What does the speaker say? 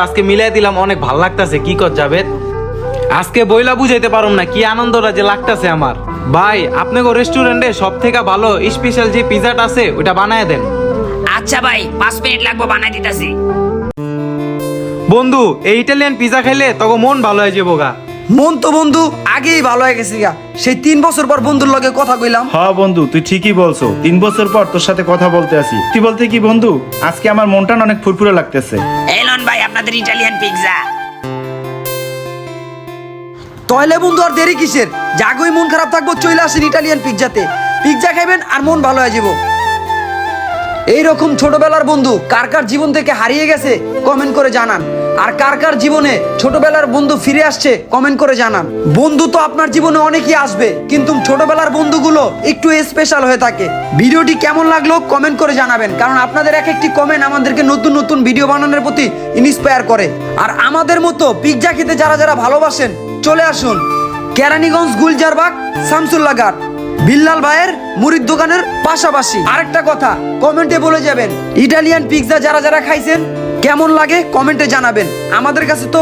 আজকে মিলাই দিলাম, অনেক ভাল লাগতাছে। কি কর জাবেদ, আজকে বইলা বুঝাইতে পারুম না কি আনন্দটা যে লাগতাছে আমার। ভাই আপনাকে রেস্টুরেন্টে সব থেকে ভালো স্পেশাল যে পিজাটা আছে ওটা বানায় দেন। আচ্ছা ভাই 5 মিনিট লাগবে, বানাই দিতাছি। বন্ধু এই ইটালিয়ান পিজা খাইলে তখন মন ভালো হয়ে যাবো গা। মন তো বন্ধু আগেই ভালো হয়ে গেছে গা, সেই 3 বছর পর বন্ধুর লগে কথা কইলাম। হ্যাঁ বন্ধু, তুই ঠিকই বলছো, 3 বছর পর তোর সাথে কথা বলতে আসি। তুই বলতে কি বন্ধু, আজকে আমার মনটা না অনেক ফুরফুরে লাগতেছে। এলন ভাই আপনাদের ইটালিয়ান পিৎজা। তাহলে বন্ধু আর দেরি কিসের, জাগোই মন খারাপ থাকবো চলে আসেন ইটালিয়ান পিৎজাতে। পিৎজা খাইবেন আর মন ভালো হয়ে যাবো। এইরকম ছোটবেলার বন্ধু কার কার জীবন থেকে হারিয়ে গেছে কমেন্ট করে জানান, আর কার কার জীবনে ছোটবেলার বন্ধু ফিরে আসছে কমেন্ট করে জানান। বন্ধু তো আপনার জীবনে অনেকই আসবে, কিন্তু ছোটবেলার বন্ধুগুলো একটু স্পেশাল হয়ে থাকে। ভিডিওটি কেমন লাগলো কমেন্ট করে জানাবেন, কারণ আপনাদের এক একটি কমেন্ট আমাদেরকে নতুন নতুন ভিডিও বানানোর প্রতি ইন্সপায়ার করে। আর আমাদের মতো পিৎজা খেতে যারা যারা ভালোবাসেন চলে আসুন কেরানীগঞ্জ গুলজারবাগ শামসুল্লাহ ঘাট বিল্লাল ভাইয়ের মুড়ির দোকানের পাশাপাশি। আরেকটা কথা কমেন্টে বলে যাবেন, ইটালিয়ান পিৎজা যারা যারা খাইছেন কেমন লাগে কমেন্টে জানাবেন। আমাদের কাছে তো